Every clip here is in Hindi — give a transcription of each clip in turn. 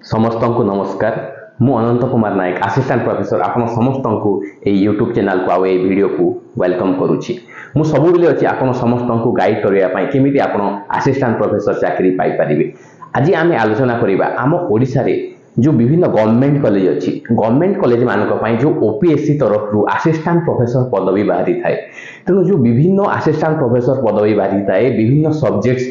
समस्त को नमस्कार। मु अनंत कुमार नायक असिस्टेंट प्रोफेसर आपण समस्त को यूट्यूब चैनल को आउ वीडियो को वेलकम करुच्ची। मु सब बेले अच्छी आपण समस्त को गाइड करने केमी आप असिस्टेंट प्रोफेसर चाकरी पाइपर। आज आम आलोचना करवा आम ओडिशा रे जो विभिन्न गवर्नमेंट कॉलेज अच्छी गवर्नमेंट कॉलेज मानक जो ओपीएससी तरफ रू असिस्टेंट प्रोफेसर पदवी बाहरी थाए। तेणु जो विभिन्न असिस्टेंट प्रोफेसर पदवी बाहरी थाए विभिन्न सब्जेक्ट्स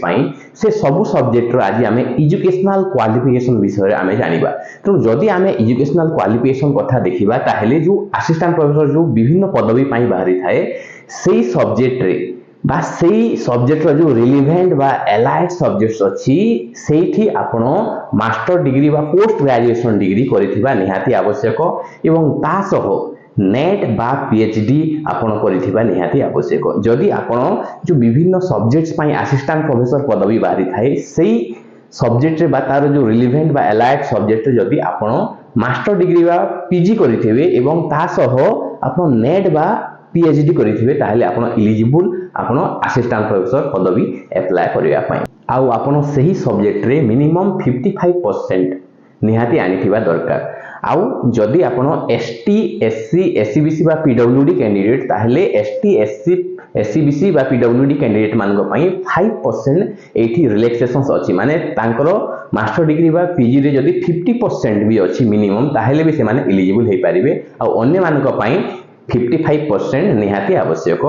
से सब सब्जेक्ट आज आम एजुकेशनल क्वालिफिकेशन विषय आम जाना। तेणु जदि आम एजुकेशनल क्वालिफिकेशन कथा देखा ताहले जो असिस्टेंट प्रोफेसर जो विभिन्न पदवी बाहरी थाए से सब्जेक्ट रे बा सेही सब्जेक्ट जो रिलेवेंट बा एलाइड सब्जेक्ट्स अच्छी सेठी आपण मास्टर डिग्री बा पोस्ट ग्रेजुएशन डिग्री करिथिबा निहाती आवश्यक एवं ता सह नेट बा पीएचडी आपण करिथिबा निहाती आवश्यक। जदि आपण जो विभिन्न सब्जेक्ट्स पई असिस्टेंट प्रोफेसर पदवी बाहरी थाए सेही सब्जेक्ट रे बा तार जो रिलेवेंट बा एलाइड सब्जेक्ट जदि आपण मास्टर डिग्री बा पीजी करिथिबे एवं ता सह आपण नेट बा पीएचडी करिथिबे ताहले आपण एलिजिबल आपण असिस्टेंट प्रोफेसर पदवी अप्लाई करिया पई। आउ आपण सही सब्जेक्ट रे मिनिमम 55% निहाती आनिथिबा दरकार। आउ जदि आपण एसटी एससी एससीबीसी बा पीडब्ल्यूडी कैंडिडेट ताहले एसटी एससी एससीबीसी बा पीडब्ल्यूडी कैंडिडेट मानक पई 5% एठी रिलैक्सेशंस अछि। माने तांकर मास्टर डिग्री बा पीजी रे जदि 50% भी अछि मिनिमम ताहले भी से माने एलिजिबल हे परिबे। आउ अन्य मानक पई 55% निहाती आवश्यक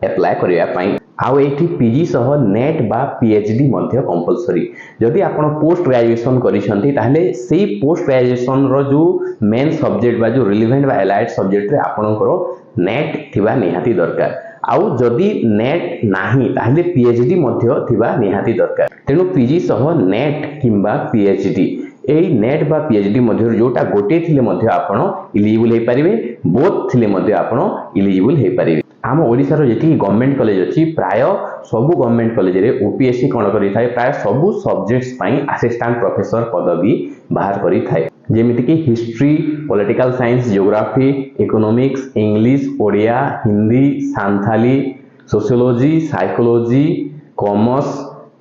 अप्लाई करिया पई। आउ एठी पीजी सह नेट बा पीएचडी मध्ये कंपलसरी। जदि आपण पोस्ट ग्रेजुएशन करिसंती ताहले सेही पोस्ट ग्रेजुएशन रो जो मेन सब्जेक्ट बा जो रिलेवेंट बा एलाइड सब्जेक्ट रे आपणकर नेट थिबा निहाती दरकार। आउ जदि नेट नाही ताहले पीएचडी मध्ये थिबा निहाती दरकार। तेनु पीजी सह नेट किंबा पीएचडी एई नेट बा पीएचडी मध्ये जोटा गोटे थिले मध्ये आपण एलिजिबल हे परिबे, बोथ थिले मध्ये आपण एलिजिबल हे परिबे। आम ओडिसा रो जेति गवर्नमेंट कॉलेज अछि प्राय सब गवर्नमेंट कॉलेज रे ओपीएससी कोन करि थाए प्राय सब सब्जेक्ट्स पई असिस्टेंट प्रोफेसर पदवी बाहर करि थाए। जेमिति कि history, political science, geography, economics, English, Odia, Hindi, Santhali, sociology, psychology, commerce,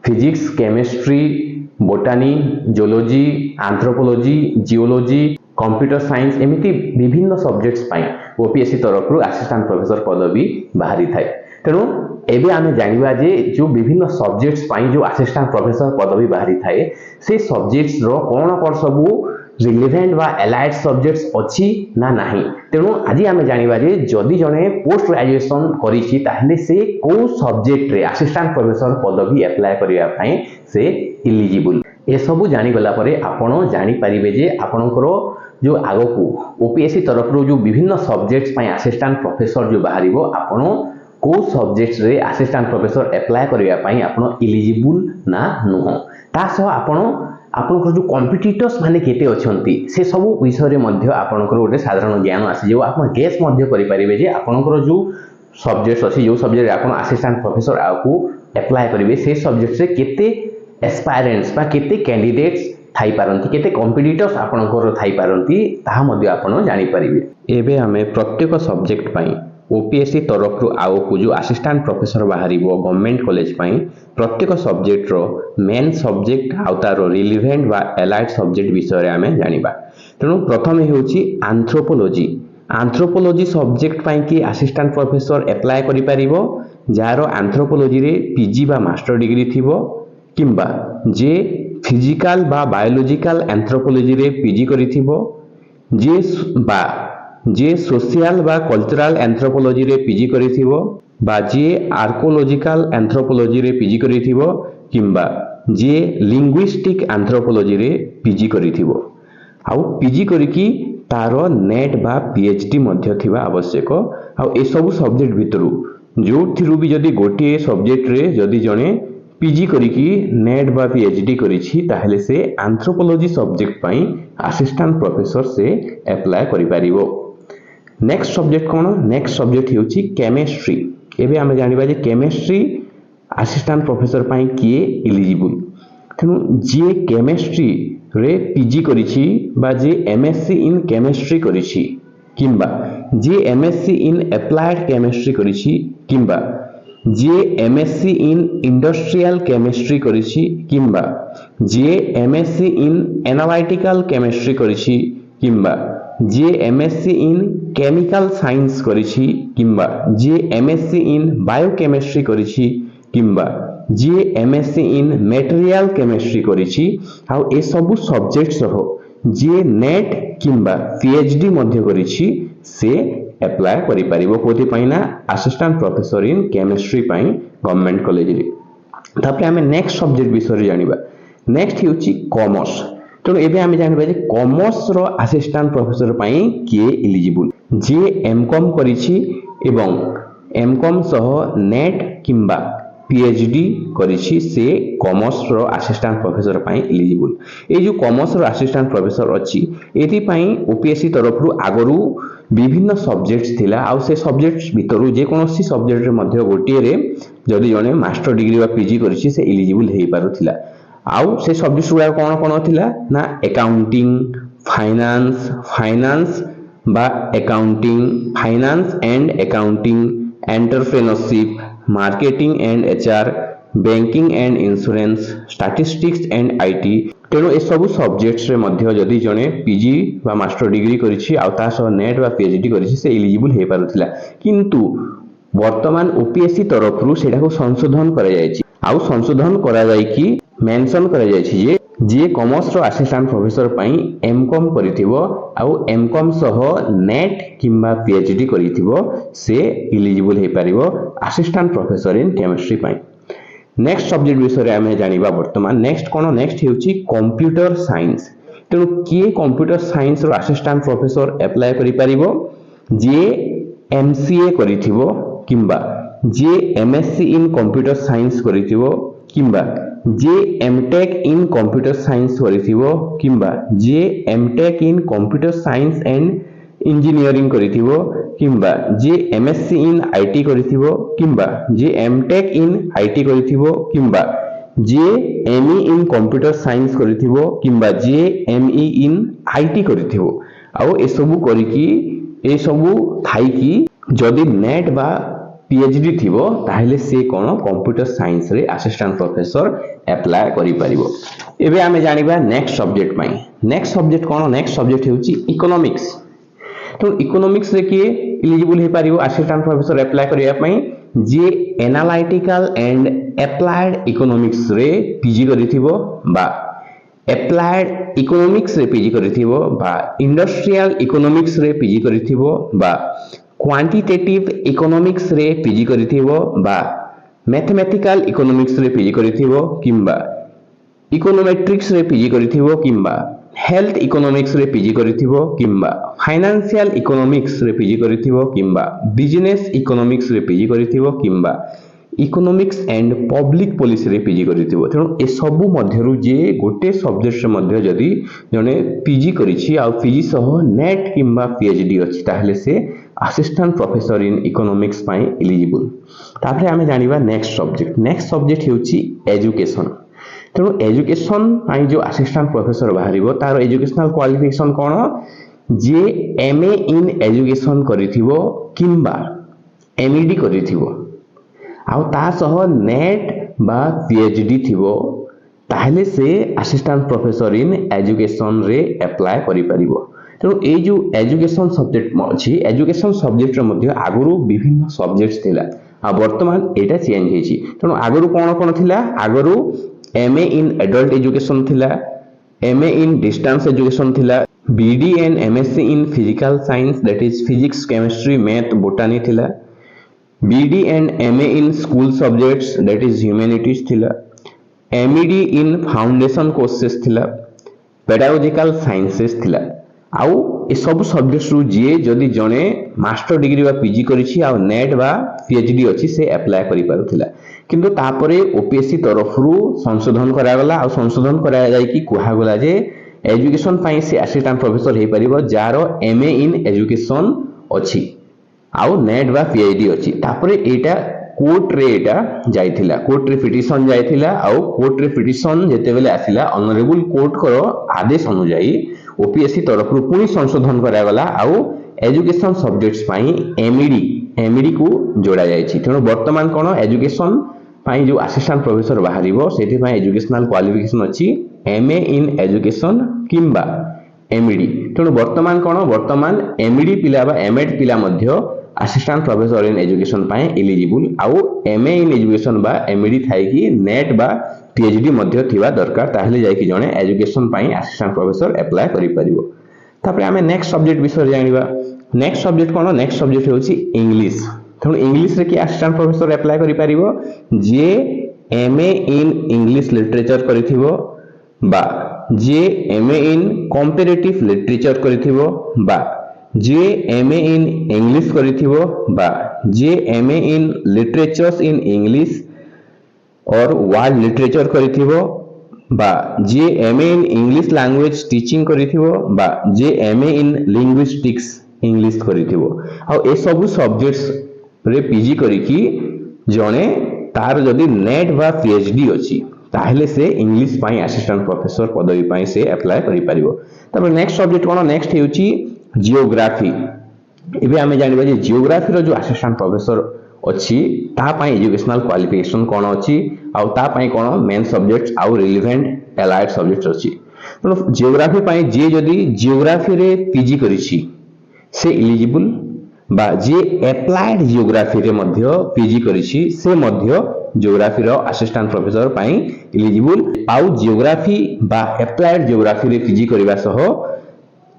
physics, chemistry, botany, geology, anthropology, geology, computer science एमिति विभिन्न सब्जेक्ट्स पई ओपीएससी तरफ रु असिस्टेंट प्रोफेसर पदवी बाहरी थाए। तेणु एबे आमे जानिबा जे जो विभिन्न सब्जेक्ट्स पई जो असिस्टेंट प्रोफेसर पदवी बाहरी थाए से सब्जेक्ट्स रो कोन सबु रिलेवेंट बा एलाइड सब्जेक्ट्स अछि ना नाही। तेणु आज आमे जानिबा जे जदि जने पोस्ट ग्रेजुएशन करिछि ताहले से को सब्जेक्ट रे असिस्टेंट प्रोफेसर पदवी अप्लाई करिया पई से एलिजिबल। ए सबु जानि गला परे आपण जानि परिबे जे आपनकर जो आगकू ओपीएससी तरफ रो जो विभिन्न सब्जेक्ट्स पई असिस्टेंट प्रोफेसर जो बाहरिबो आपण को सब्जेक्ट्स रे असिस्टेंट प्रोफेसर अप्लाई करिया पई आपण एलिजिबल ना नुह। ता सह आपनकर जो कॉम्पिटिटर्स माने केते अछंती से सब विषय रे मध्ये आपनकर ओटे साधारण ज्ञान आसी जो आपण गेस मध्ये करि परिबे जे आपनकर जो सब्जेक्ट्स अछि जो सब्जेक्ट रे आपण असिस्टेंट प्रोफेसर आकू अप्लाई करिवे से सब्जेक्ट्स रे केते एस्पायरेंट्स बा केते कैंडिडेट्स थाई पारंती केते कॉम्पिटिटर्स आपनकर थाई पारंती ताहा मध्ये आपण जानि परिबे। एबे हमें प्रत्येक सब्जेक्ट पई ओपीएससी तरफ रु आउ को जो असिस्टेंट प्रोफेसर बाहरिबो गवर्नमेंट कॉलेज पई प्रत्येक सब्जेक्ट रो मेन सब्जेक्ट आउ तार रिलेवेंट बा एलाइड सब्जेक्ट विषय रे हमें जानिबा। तेणु प्रथम हेउची एंथ्रोपोलॉजी। एंथ्रोपोलॉजी सब्जेक्ट पई कि असिस्टेंट प्रोफेसर अप्लाई करि परिबो जारो एंथ्रोपोलॉजी रे पीजी बा मास्टर डिग्री थिबो किंबा जे फिजिकल बा बायोलॉजिकल एंथ्रोपोलॉजी रे पीजी करिथिबो जे सोशल बा कल्चरल एंथ्रोपोलॉजी रे पीजी करिथिबो बा जे आर्कोलॉजिकल एंथ्रोपोलॉजी रे पीजी करिथिबो किंबा जे लिंग्विस्टिक एंथ्रोपोलॉजी रे पीजी करिथिबो। आउ पीजी करिकी तारो नेट बा पीएचडी मध्ये थिबा आवश्यक। आउ ए सब सब्जेक्ट भितरु जो थिरु भी जदी गोटे सब्जेक्ट रे जदी जने पीजी करिकी नेट बा पीएचडी करिछि ताहले से एंथ्रोपोलॉजी सब्जेक्ट पई असिस्टेंट प्रोफेसर से अप्लाई करि परिबो। नेक्स्ट सब्जेक्ट कोन? नेक्स्ट सब्जेक्ट हेउछि केमिस्ट्री। एबे हमें जानिबा जे केमिस्ट्री असिस्टेंट प्रोफेसर पई किए एलिजिबल। तेनु जे केमिस्ट्री रे पीजी करिछि बा जे एमएससी इन केमिस्ट्री करिछि किंबा जे एमएससी इन अप्लाइड केमिस्ट्री करिछि किंबा जे एमएससी इन इंडस्ट्रियल केमिस्ट्री करिछि किंबा जे एमएससी इन एनालिटिकल केमिस्ट्री करिछि किंबा जे एमएससी इन केमिकल साइंस करिछि किंबा जे एमएससी इन बायोकेमिस्ट्री करिछि किंबा जे एमएससी इन मटेरियल केमिस्ट्री करिछि आ ए सब सब्जेक्ट सह जे नेट किंबा पीएचडी मध्य करिछि से अप्लाई करि परिबो कोथि पाइना असिस्टेंट प्रोफेसर इन केमिस्ट्री पाइ गवर्नमेंट कॉलेज रे। तापर हमें नेक्स्ट सब्जेक्ट विषय जानिबा। Next हेउची commerce. तो एबे हमें जानिबा जे कॉमर्स रो असिस्टेंट प्रोफेसर पाइ के एलिजिबल जे एमकॉम करिछि एवं एमकॉम सह नेट किंबा पीएचडी करिछि से कॉमर्स रो असिस्टेंट प्रोफेसर पाइ एलिजिबल। ए जो कॉमर्स रो असिस्टेंट प्रोफेसर अछि एथि पाइ ओपीएससी तरफ रु आगरु विभिन्न सब्जेक्ट्स थिला आ से सब्जेक्ट्स भितरु जे कोनोसी सब्जेक्ट रे मध्य गोटिए रे जदि जने मास्टर डिग्री बा पीजी करिछि से एलिजिबल हेइ पारुथिला। आउ से सब्जेक्ट्स गुडा कोन कोन थिला ना अकाउंटिंग फाइनेंस बा accounting finance and accounting entrepreneurship marketing and HR banking and insurance statistics and IT. तेणु ए सब सब्जेक्ट्स रे मध्य जदि जने पीजी बा मास्टर डिग्री करिछि आ ता सह नेट बा पीएचडी करिछि से एलिजिबल हे पारुथिला। किंतु वर्तमान ओपीएससी तरफ रु सेटा को संशोधन करा जायछि आ संशोधन करा जाय कि मेंशन करा जायछि जे कॉमर्स रो असिस्टेंट प्रोफेसर पई एमकॉम करिथिबो आ एमकॉम सह नेट किंबा पीएचडी करिथिबो से एलिजिबल हे पारिबो असिस्टेंट प्रोफेसर इन केमिस्ट्री पई। नेक्स्ट सब्जेक्ट विषय आमे जानिबा वर्तमान। नेक्स्ट कोन नेक्स्ट हेउची कंप्यूटर साइंस। तेणु किए कंप्यूटर साइंस रो असिस्टेंट प्रोफेसर अप्लाई करि पारिबो जे एमसीए करिथिबो किंबा जे एमएससी इन कंप्यूटर साइंस करिथिबो किंबा जे एमटेक इन कंप्यूटर साइंस करिथिबो किंबा जे MTech in computer science and engineering करिथिबो किंबा जे एमएससी इन आईटी करिथिबो किंबा जे एमटेक इन आईटी करिथिबो किंबा जे एमई इन कंप्यूटर साइंस करिथिबो किंबा जे एमई इन आईटी करिथिबो आ ए सब करिकी ए सब थाई कि जदि नेट बा पीएचडी थिबो ताहले से कोन कंप्यूटर साइंस रे असिस्टेंट प्रोफेसर अप्लाई करि परिबो। एबे हमें जानिबा नेक्स्ट सब्जेक्ट पई। नेक्स्ट सब्जेक्ट कोन नेक्स्ट सब्जेक्ट हेउची इकोनॉमिक्स। तो इकोनॉमिक्स रे के एलिजिबल हे पारिबो असिस्टेंट प्रोफेसर अप्लाई करिया पई जे एनालिटिकल एंड अप्लाइड इकोनॉमिक्स रे पीजी करिथिबो बा अप्लाइड इकोनॉमिक्स रे पीजी करिथिबो बा इंडस्ट्रियल इकोनॉमिक्स रे पीजी करिथिबो बा क्वांटिटेटिव इकोनॉमिक्स रे पीजी करिथिबो बा मैथमेटिकल इकोनॉमिक्स रे पीजी करिथिबो किंबा इकोनोमेट्रिक्स रे पीजी करिथिबो किंबा हेल्थ इकोनॉमिक्स रे पीजी करिथिबो किंबा फाइनेंशियल इकोनॉमिक्स रे पीजी करिथिबो किंबा बिजनेस इकोनॉमिक्स रे पीजी करिथिबो किंबा इकोनॉमिक्स एंड पब्लिक पॉलिसी रे पीजी करिथिबो। तेणु ए सबु मध्यरु जे गोटे सब्जेक्ट मध्य जदि जने पीजी करिछि आ पीजी सह नेट किंबा पीएचडी अछि ताहले से असिस्टेंट प्रोफेसर इन इकोनॉमिक्स पाई एलिजिबल। तापर हमें जानिबा नेक्स्ट सब्जेक्ट हेउची एजुकेशन। तेणु एजुकेशन पाई जो असिस्टेंट प्रोफेसर बाहरिबो तार एजुकेशनल क्वालिफिकेशन कोन जे एमए इन एजुकेशन करिथिबो किंबा एमईडी करिथिबो आ ता सह नेट बा पीएचडी थिबो ताहले से असिस्टेंट प्रोफेसर इन एजुकेशन रे अप्लाई करि परिबो। तेणु ए जो एजुकेशन सब्जेक्ट अछि एजुकेशन सब्जेक्ट रे मध्य आगुरु विभिन्न सब्जेक्ट्स थिला आ वर्तमान एटा चेंज हेछि। तेणु आगुरु कोन थिला आगुरु एमए इन एडल्ट एजुकेशन थिला एमए इन डिस्टेंस एजुकेशन थिला BEd and MSc in physical science that is physics chemistry math botany थिला BEd and MA in school subjects that is humanities थिला एमईडी इन फाउंडेशन कोर्सेस थिला पेडागोजिकल साइंसेस थिला आउ ए सब सब्जेक्ट्स रु जे जदि जने मास्टर डिग्री बा पीजी करिछि आ नेट बा पीएचडी अछि से अप्लाई करि पारुथिला। किंतु तापरे ओपीएससी तरफ रु संशोधन करा गला आ संशोधन करा जाय कि कुहा गला जे एजुकेशन पाई से असिस्टेंट प्रोफेसर हे परिबो जारो एमए इन एजुकेशन अछि आउ नेट बा पीएचडी अछि। तापरे एटा कोर्ट रे एटा जायथिला कोर्ट रे पिटिशन जायथिला आउ कोर्ट रे पिटिशन जेते बेले आसिला ऑनरेबल कोर्ट को आदेश अनुसार ओपीएससी तरफ रु पुनी संशोधन करा गला आउ एजुकेशन सब्जेक्ट्स पाई एमईडी एमईडी को जोड़ा जायछि तेणु वर्तमान कोन एजुकेशन पाई जो असिस्टेंट प्रोफेसर बाहरिबो सेठी पाई एजुकेशनल क्वालिफिकेशन अछि एमए इन एजुकेशन किंबा एमईडी तेणु वर्तमान कोन वर्तमान एमईडी पिला बा एमएड पिला मध्य असिस्टेंट प्रोफेसर इन एजुकेशन पाए एलिजिबल आउ एमए इन एजुकेशन बा एमईडी थाई कि नेट बा पीएचडी मध्य थिबा दरकार ताहले जाय कि जणे एजुकेशन पाए असिस्टेंट प्रोफेसर अप्लाई करि परिबो तापरे हमें नेक्स्ट सब्जेक्ट विषय जानिबा नेक्स्ट सब्जेक्ट कोन नेक्स्ट सब्जेक्ट होछि इंग्लिश तेणु इंग्लिश रे कि असिस्टेंट प्रोफेसर अप्लाई करि परिबो जे एमए इन इंग्लिश लिटरेचर करिथिबो बा जे एमए इन कंपैरेटिव लिटरेचर करिथिबो बा जे एमए इन इंग्लिश करिथिबो बा जे MA in literatures in English और वर्ल्ड लिटरेचर करिथिबो बा जे MA in English language teaching करिथिबो बा जे एमए इन लिंग्विस्टिक्स इंग्लिश करिथिबो आ ए सब सब्जेक्ट्स रे पीजी करिकी जणे तार जदी नेट बा पीएचडी अछि ताहले से इंग्लिश पाई असिस्टेंट प्रोफेसर पदवी पाई से अप्लाई करि परिबो तब नेक्स्ट सब्जेक्ट कोन नेक्स्ट हेउची जियोग्राफी एबे हमें जानिबा जे जियोग्राफी रो जो असिस्टेंट प्रोफेसर अछि ता पाई एजुकेशनल क्वालिफिकेशन कोन अछि आ ता पाई कोन मेन सब्जेक्ट्स आ रिलेवेंट एलाइड सब्जेक्ट्स अछि तो जियोग्राफी पाई जे जदी जियोग्राफी रे पीजी करिछि से एलिजिबल बा जे अप्लाइड जियोग्राफी रे मध्य पीजी करिछि से मध्य जियोग्राफी रो असिस्टेंट प्रोफेसर पाई एलिजिबल आउ जियोग्राफी बा अप्लाइड जियोग्राफी रे पीजी करबा सह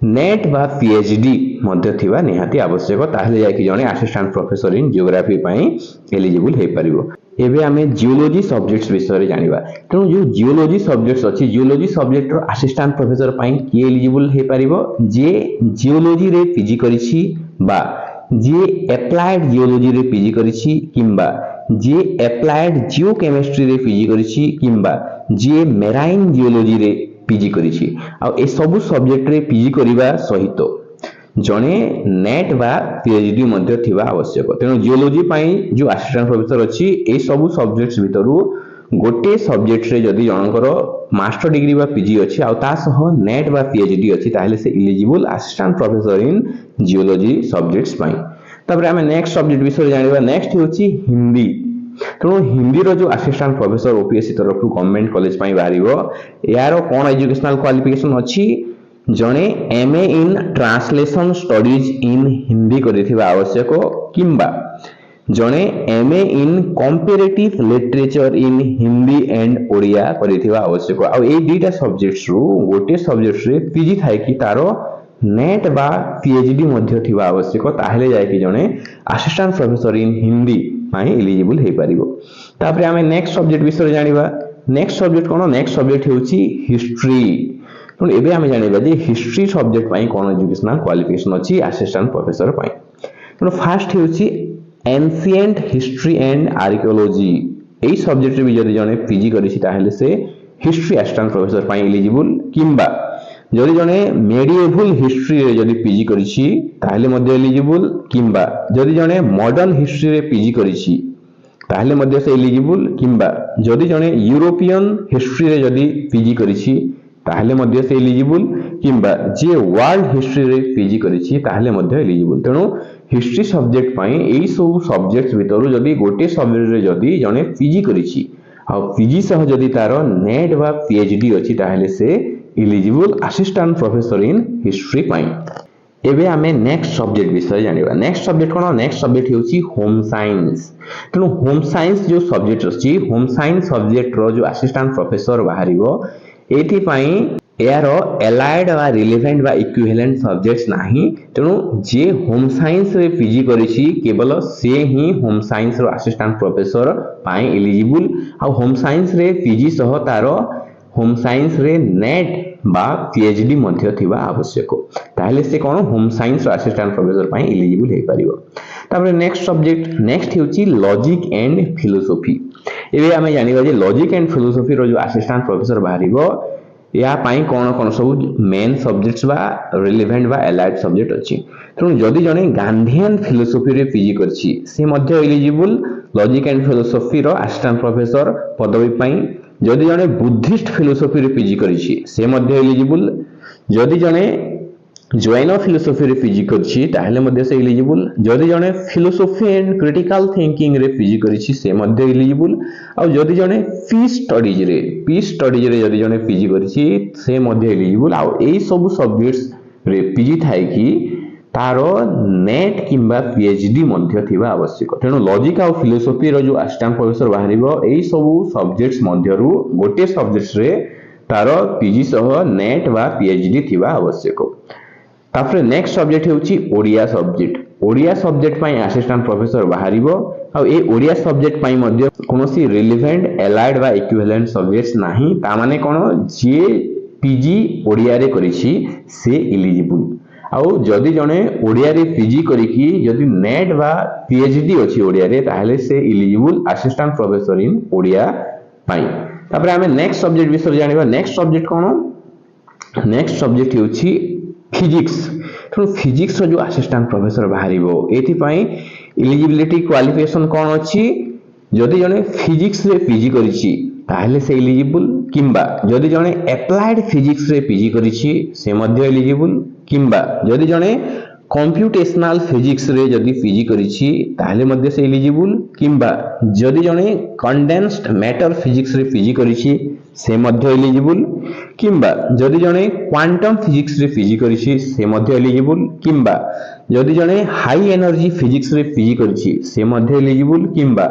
नेट बा पीएचडी मध्य थिबा निहाती आवश्यक ताहले जाय कि जणे असिस्टेंट प्रोफेसर इन जियोग्राफी पाई एलिजिबल हे परिबो एबे हमें जियोलॉजी सब्जेक्ट्स विषय रे जानिबा तो जो जियोलॉजी सब्जेक्ट्स अछि जियोलॉजी सब्जेक्ट रो असिस्टेंट प्रोफेसर पाई की एलिजिबल हे परिबो जे जियोलॉजी रे पीजी करिछि बा जे अप्लाइड जियोलॉजी रे पीजी करिछि किंबा जे अप्लाइड जियोकेमिस्ट्री रे पीजी करिछि किंबा जे मेराइन जियोलॉजी रे पीजी करिछि आ ए सब सब्जेक्ट रे पीजी करिबा सहित जणे नेट बा पीएचडी मध्य थिबा आवश्यक तेणु जियोलॉजी पाई जो असिस्टेंट प्रोफेसर अछि ए सब सब्जेक्ट्स भितरु गोटे सब्जेक्ट रे जदी जनकर मास्टर डिग्री बा पीजी अछि आ ता सह नेट बा पीएचडी अछि ताहले से eligible assistant professor in geology subjects पाई तबरे हमें नेक्स्ट सब्जेक्ट विषय जानिबा नेक्स्ट होछि हिंदी तेणु हिंदी रो जो असिस्टेंट प्रोफेसर ओपीएससी तरफ गवर्नमेंट कॉलेज पाई बारिबो यारो कोन एजुकेशनल क्वालिफिकेशन अछि जणे MA in translation studies in Hindi करिथिबा आवश्यक किंबा जणे MA in comparative literature in Hindi and Odia करिथिबा आवश्यक आ ए दुटा सब्जेक्ट्स रो गोटे सब्जेक्ट रे पीजी थाय कि तारो नेट बा पीएचडी मध्य थिबा आवश्यक ताहले जाय कि जणे असिस्टेंट प्रोफेसर इन हिंदी पाई एलिजिबल हे परिबो तापरे हमें नेक्स्ट सब्जेक्ट विषय जानिबा नेक्स्ट सब्जेक्ट कोन नेक्स्ट सब्जेक्ट हेउची हिस्ट्री तो एबे हमें जानिबा जे हिस्ट्री सब्जेक्ट पाई कोन एजुकेशनल क्वालिफिकेशन अछि असिस्टेंट प्रोफेसर पाई तो फर्स्ट हेउची एंशिएंट हिस्ट्री एंड आर्कियोलॉजी एई सब्जेक्ट रे जदी जने पीजी करिछि ताहले से हिस्ट्री असिस्टेंट प्रोफेसर पाई एलिजिबल किंबा जदी जने मेडिएवल हिस्ट्री रे जदी पीजी करिछि ताहले मध्ये एलिजिबल किंबा जदी जने मॉडर्न हिस्ट्री रे पीजी करिछि ताहले मध्ये से एलिजिबल किंबा जदी जने यूरोपियन हिस्ट्री रे जदी पीजी करिछि ताहले मध्ये से एलिजिबल किंबा जे वर्ल्ड हिस्ट्री रे पीजी करिछि ताहले मध्ये एलिजिबल तेणु हिस्ट्री सब्जेक्ट पाई एई सब सब्जेक्ट्स भितरु जदी गोटे सब्जेक्ट रे जदी जने पीजी करिछि आ पीजी सह जदी तारो नेट बा पीएचडी अछि ताहले से eligible assistant professor in history पाई एबे हमें नेक्स्ट सब्जेक्ट विषय जानिबा नेक्स्ट सब्जेक्ट कोन नेक्स्ट सब्जेक्ट हेउची होम साइंस तेणु होम साइंस जो सब्जेक्ट अछि होम साइंस सब्जेक्ट रो जो असिस्टेंट प्रोफेसर बाहरिबो एथि पाई यारो एलाइड वा रिलेवेंट वा इक्विवेलेंट सब्जेक्ट्स नाही तेणु जे होम साइंस रे पीजी करिछि केवल से ही होम साइंस रो असिस्टेंट प्रोफेसर पाई एलिजिबल आ होम साइंस रे पीजी सह तारो होम साइंस रे नेट बा पीएचडी मध्य थिबा आवश्यक ताहले से कोन होम साइंस रो असिस्टेंट प्रोफेसर पाई एलिजिबल हे परिबो तापर नेक्स्ट सब्जेक्ट नेक्स्ट हेउची लॉजिक एंड फिलोसफी एबे हमें जानिबा जे लॉजिक एंड फिलोसफी रो जो असिस्टेंट प्रोफेसर बाहरिबो या पाई कोन कोन सब मेन सब्जेक्ट्स बा रिलेवेंट बा एलाइड सब्जेक्ट अछि तेणु जदि जने गांधीयन फिलोसफी रे पीजी करछि से मध्य एलिजिबल लॉजिक एंड फिलोसफी रो असिस्टेंट प्रोफेसर पदवी पाई जदि जने बुद्धिस्ट फिलोसफी रे पीजी करिछि से मध्य एलिजिबल जदि जने ଜୈନ ଫିଲୋସଫିରେ ପିଜି କରିଛି ତାହେଲେ ମଧ୍ୟ ସେ ଇଲିଜିବୁଲ। ଯଦି ଜଣେ ଫିଲୋସଫି ଆଣ୍ଡ କ୍ରିଟିକାଲ ଥିଙ୍କିଂରେ ପିଜି କରିଛି ସେ ମଧ୍ୟ ଇଲିଜିବୁଲ। ଆଉ ଯଦି ଜଣେ ପିସ୍ ଷ୍ଟଡିଜରେ ଯଦି ଜଣେ ପିଜି କରିଛି ସେ ମଧ୍ୟ ଇଲିଜିବୁଲ। ଆଉ ଏଇ ସବୁ ସବଜେକ୍ଟରେ ପିଜି ଥାଇକି ତାର ନେଟ୍ କିମ୍ବା ପିଏଚଡି ମଧ୍ୟ ଥିବା ଆବଶ୍ୟକ। ତେଣୁ ଲଜିକ ଆଉ ଫିଲୋସଫିର ଯୋଉ ଆସିଷ୍ଟାଣ୍ଟ ପ୍ରଫେସର ବାହାରିବ ଏଇ ସବୁ ସବଜେକ୍ଟ ମଧ୍ୟରୁ ଗୋଟିଏ ସବଜେକ୍ଟରେ ତାର ପିଜି ସହ ନେଟ୍ ବା ପିଏଚଡି ଥିବା ଆବଶ୍ୟକ। ତାପରେ ନେକ୍ସଟ ସବଜେକ୍ଟ ହେଉଛି ଓଡ଼ିଆ ସବଜେକ୍ଟ। ଓଡ଼ିଆ ସବଜେକ୍ଟ ପାଇଁ ଆସିଷ୍ଟାଣ୍ଟ ପ୍ରଫେସର ବାହାରିବ। ଆଉ ଏ ଓଡ଼ିଆ ସବଜେକ୍ଟ ପାଇଁ ମଧ୍ୟ କୌଣସି ରିଲିଭେଣ୍ଟ ଏଲାଇଡ ବା ଇକ୍ୱିଭାଲେଣ୍ଟ ସବଜେକ୍ଟ ନାହିଁ। ତା ମାନେ କ'ଣ, ଯିଏ ପିଜି ଓଡ଼ିଆରେ କରିଛି ସେ ଇଲିଜିବୁଲ। ଆଉ ଯଦି ଜଣେ ଓଡ଼ିଆରେ ପିଜି କରିକି ଯଦି ନେଟ୍ ବା ପିଏଚଡି ଅଛି ଓଡ଼ିଆରେ ତାହେଲେ ସେ ଇଲିଜିବୁଲ ଆସିଷ୍ଟାଣ୍ଟ ପ୍ରଫେସର ଇନ୍ ଓଡ଼ିଆ ପାଇଁ। ତାପରେ ଆମେ ନେକ୍ସଟ ସବଜେକ୍ଟ ବିଷୟରେ ଜାଣିବା। ନେକ୍ସଟ ସବଜେକ୍ଟ କ'ଣ, ନେକ୍ସଟ ସବଜେକ୍ଟ ହେଉଛି ଫିଜିକ୍ସ। ତେଣୁ ଫିଜିକ୍ସର ଯୋଉ ଆସିଷ୍ଟାଣ୍ଟ ପ୍ରଫେସର ବାହାରିବ ଏଥିପାଇଁ ଇଲିଜିବିଲିଟି କ୍ୱାଲିଫିକେସନ କ'ଣ ଅଛି, ଯଦି ଜଣେ ଫିଜିକ୍ସରେ ପିଜି କରିଛି ତାହେଲେ ସେ ଇଲିଜିବୁଲ, କିମ୍ବା ଯଦି ଜଣେ ଆପ୍ଲାଏଡ ଫିଜିକ୍ସରେ ପିଜି କରିଛି ସେ ମଧ୍ୟ ଇଲିଜିବୁଲ, କିମ୍ବା ଯଦି ଜଣେ କମ୍ପ୍ୟୁଟେସନାଲ ଫିଜିକ୍ସରେ ଯଦି ପିଜି କରିଛି ତାହେଲେ ମଧ୍ୟ ସେ ଇଲିଜିବୁଲ, କିମ୍ବା ଯଦି ଜଣେ କଣ୍ଡେନ୍ସଡ ମ୍ୟାଟର ଫିଜିକ୍ସରେ ପିଜି କରିଛି ସେ ମଧ୍ୟ ଇଲିଜିବୁଲ, କିମ୍ବା ଯଦି ଜଣେ କ୍ୱାଣ୍ଟମ ଫିଜିକ୍ସରେ ପିଜି କରିଛି ସେ ମଧ୍ୟ ଇଲିଜିବୁଲ, କିମ୍ବା ଯଦି ଜଣେ ହାଇ ଏନର୍ଜି ଫିଜିକ୍ସରେ ପିଜି କରିଛି ସେ ମଧ୍ୟ ଇଲିଜିବୁଲ, କିମ୍ବା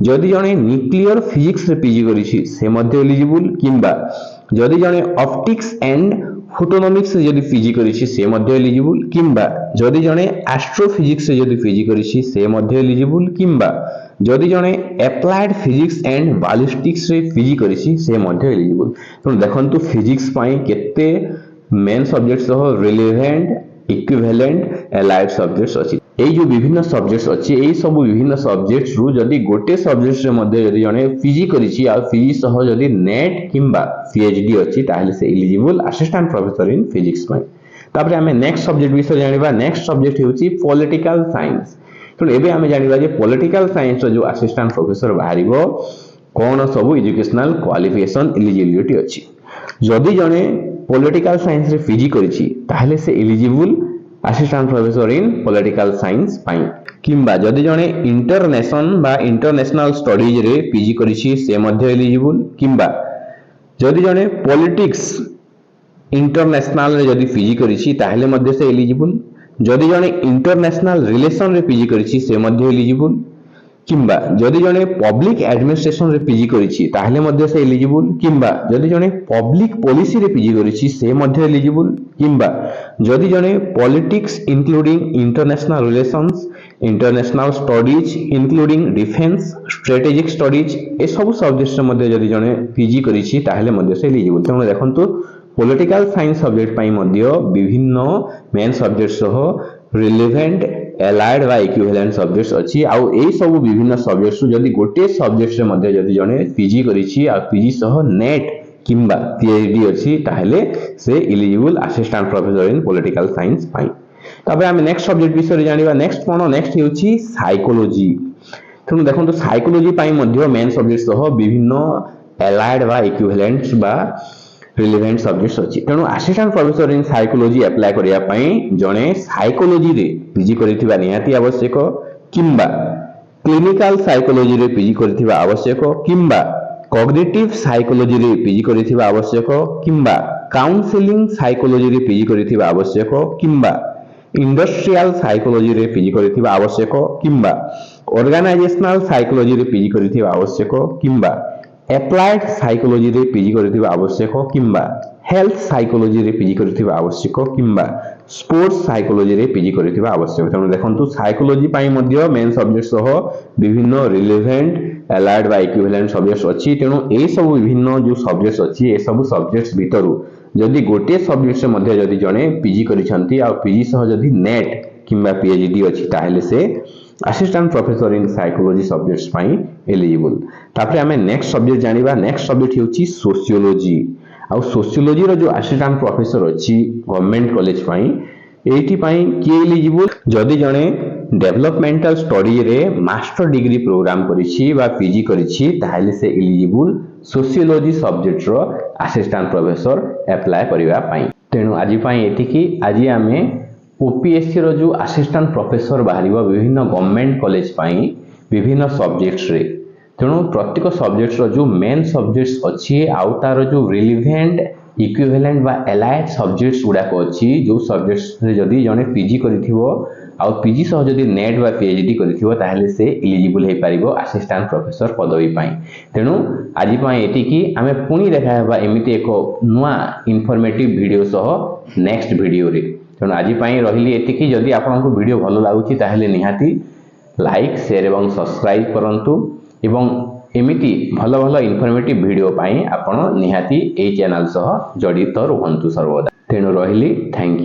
ଯଦି ଜଣେ ନ୍ୟୁକ୍ଲିୟର ଫିଜିକ୍ସରେ ପିଜି କରିଛି ସେ ମଧ୍ୟ ଇଲିଜିବୁଲ, କିମ୍ବା ଯଦି ଜଣେ ଅପ୍ଟିକ୍ସ ଆଣ୍ଡ ଫୋଟୋନୋମିକ୍ସରେ ଯଦି ପିଜି କରିଛି ସେ ମଧ୍ୟ ଏଲିଜିବୁଲ, କିମ୍ବା ଯଦି ଜଣେ ଆଷ୍ଟ୍ରୋଫିଜିକ୍ସରେ ଯଦି ପିଜି କରିଛି ସେ ମଧ୍ୟ ଏଲିଜିବୁଲ, କିମ୍ବା ଯଦି ଜଣେ ଆପ୍ଲାଏଡ ଫିଜିକ୍ସ ଆଣ୍ଡ ବାଲିଷ୍ଟିକ୍ସରେ ପିଜି କରିଛି ସେ ମଧ୍ୟ ଏଲିଜିବୁଲ। ତେଣୁ ଦେଖନ୍ତୁ ଫିଜିକ୍ସ ପାଇଁ କେତେ মেন সবজেক্ট সহ রিলেভেন্ট ইকুইভ্যালেন্ট এলাইড সবজেক্টস ଅଛି। এই যে বিভিন্ন সবজেক্টস ଅଛି এই ସବୁ বিভিন্ন সবজেক্টস রু যদি গোটে সবজেক্টস রে মধ্যে যদি জনে পিজি করিছি আর পিজি সহ যদি নেট কিংবা পিএইচডি ଅଛି তাহলে সে eligible assistant professor in physics ପାଇଁ। তারপরে আমি নেক্সট সবজেক্ট বিষয়ে জানিবা। নেক্সট সবজেক্ট ହେଉଛି পলিটিকাল সায়েন্স। ତେଣୁ ଏବେ ଆମେ ଜାଣିବା ଯେ ପଲିଟିକାଲ ସାଇନ୍ସର ଯୋଉ ଆସିଷ୍ଟାଣ୍ଟ ପ୍ରଫେସର ବାହାରିବ କ'ଣ ସବୁ ଏଜୁକେଶନାଲ କ୍ୱାଲିଫିକେସନ ଏଲିଜିବିଲିଟି ଅଛି। ଯଦି ଜଣେ ପଲିଟିକାଲ ସାଇନ୍ସରେ ପିଜି କରିଛି ତାହେଲେ ସେ eligible assistant professor in political science ପାଇଁ, କିମ୍ବା ଯଦି ଜଣେ ଇଣ୍ଟରନ୍ୟାସନାଲ ଷ୍ଟଡିଜରେ ପିଜି କରିଛି ସେ ମଧ୍ୟ ଏଲିଜିବୁଲ, କିମ୍ବା ଯଦି ଜଣେ ପଲିଟିକ୍ସ ଇଣ୍ଟରନ୍ୟାସନାଲରେ ଯଦି ପିଜି କରିଛି ତାହେଲେ ମଧ୍ୟ ସେ ଏଲିଜିବୁଲ, ଯଦି ଜଣେ ଇଣ୍ଟରନ୍ୟାସନାଲ ରିଲେସନରେ ପିଜି କରିଛି ସେ ମଧ୍ୟ ଏଲିଜିବୁଲ, କିମ୍ବା ଯଦି ଜଣେ ପବ୍ଲିକ ଆଡମିନିଷ୍ଟ୍ରେସନରେ ପିଜି କରିଛି ତାହେଲେ ମଧ୍ୟ ସେ ଏଲିଜିବୁଲ, କିମ୍ବା ଯଦି ଜଣେ ପବ୍ଲିକ ପଲିସିରେ ପିଜି କରିଛି ସେ ମଧ୍ୟ ଏଲିଜିବୁଲ, କିମ୍ବା ଯଦି ଜଣେ politics including international relations, international studies including defence, strategic studies ଏସବୁ ସବଜେକ୍ଟରେ ମଧ୍ୟ ଯଦି ଜଣେ ପିଜି କରିଛି ତାହେଲେ ମଧ୍ୟ ସେ ଏଲିଜିବୁଲ। ତେଣୁ ଦେଖନ୍ତୁ ପଲିଟିକାଲ ସାଇନ୍ସ ସବଜେକ୍ଟ ପାଇଁ ମଧ୍ୟ ବିଭିନ୍ନ ମେନ୍ ସବଜେକ୍ଟ ସହ ରିଲେଭେଣ୍ଟ एलाइड वा इक्विवेलेंट सब्जेक्ट्स अछि। आउ एई सब विभिन्न सब्जेक्ट्स जदि गोटे सब्जेक्ट्स रे मध्ये जदि जने पीजी करिछि आ पीजी सह नेट किंबा पीएचडी अछि ताहेले से eligible assistant professor in political science पाई। तबे हम नेक्स्ट सब्जेक्ट विषय जानिबा। नेक्स्ट कोन नेक्स्ट हेउछि साइकोलॉजी। तेनु देखंतु साइकोलॉजी पाई मध्ये मेन सब्जेक्ट सह विभिन्न एलाइड वा इक्विवेलेंट्स बा रिलेवेंट सब्जेक्ट्स अछि। तेनु assistant professor in psychology apply करिया पई जने साइकोलॉजी रे पीजी करिथिबा निहाती आवश्यक, किंबा क्लिनिकल साइकोलॉजी रे पीजी करिथिबा आवश्यक, किंबा कॉग्निटिव साइकोलॉजी रे पीजी करिथिबा आवश्यक, किंबा काउंसलिंग साइकोलॉजी रे पीजी करिथिबा आवश्यक, किंबा इंडस्ट्रियल साइकोलॉजी रे पीजी करिथिबा आवश्यक, किंबा ऑर्गेनाइजेशनल साइकोलॉजी रे पीजी करिथिबा आवश्यक, किंबा एप्लाइड साइकोलॉजी रे पीजी करिथिबा आवश्यक, किंबा हेल्थ साइकोलॉजी रे पीजी करिथिबा आवश्यक, किंबा स्पोर्ट्स साइकोलॉजी रे पीजी करिथिबा आवश्यक। तेणु देखंतु साइकोलॉजी पाई मध्ये मेन सब्जेक्ट सह विभिन्न रिलेवेंट एलाइड वा इक्विवेलेंट सब्जेक्ट्स अछि। तेणु ए सब विभिन्न जो सब्जेक्ट्स अछि ए सब सब्जेक्ट्स भितरु जदि गोटे सब्जेक्ट से मध्ये जदि जने पीजी करिसंती आ पीजी सह जदि नेट किंबा पीएचडी अछि ताहेले से assistant professor in psychology subjects पाई एलिजिबल। तापर हमें नेक्स्ट सब्जेक्ट जानिबा। नेक्स्ट सब्जेक्ट हेउची सोशियोलॉजी। आ सोशियोलॉजी रो जो असिस्टेंट प्रोफेसर अछि गवर्नमेंट कॉलेज पाई एठी पाई के एलिजिबल जदि जने डेवलपमेंटल स्टडी रे मास्टर डिग्री प्रोग्राम करिछि बा पीजी करिछि ताहले से एलिजिबल सोशियोलॉजी सब्जेक्ट रो असिस्टेंट प्रोफेसर अप्लाई करिवा पई। तेणु आज पई एतिकी आज आमे ओपीएससी रो जो असिस्टेंट प्रोफेसर बाहरिबो विभिन्न गवर्नमेंट कॉलेज पई विभिन्न सब्जेक्ट्स रे। तेणु प्रत्येक सब्जेक्ट रो जो मेन सब्जेक्ट्स अछि आउ तार जो रिलेवेंट इक्विवेलेंट बा एलाइड सब्जेक्ट्स गुडाक अछि जो सब्जेक्ट्स रे जदी जने पीजी करिथिबो आउ पीजी सह जदी नेट बा पीएचडी करिथिबो ताहले से एलिजिबल हे पारिबो असिस्टेंट प्रोफेसर पदवी पई। तेणु आज पई एतिकी आमे पुनी देखा हेबा एमिति एको नुवा इन्फॉर्मेटिव वीडियो सह नेक्स्ट वीडियो रे। तेणु आज पई रहिली एतिकी जदी आपनको वीडियो भलो लागुची ताहले निहाती लाइक शेयर एवं सब्सक्राइब करंतु एवं एमिति भलो भलो इन्फॉर्मेटिव वीडियो पाई आपण निहाती ए चैनल सह जडित रहंतु सर्वदा। तेणु रहिली थैंक यू।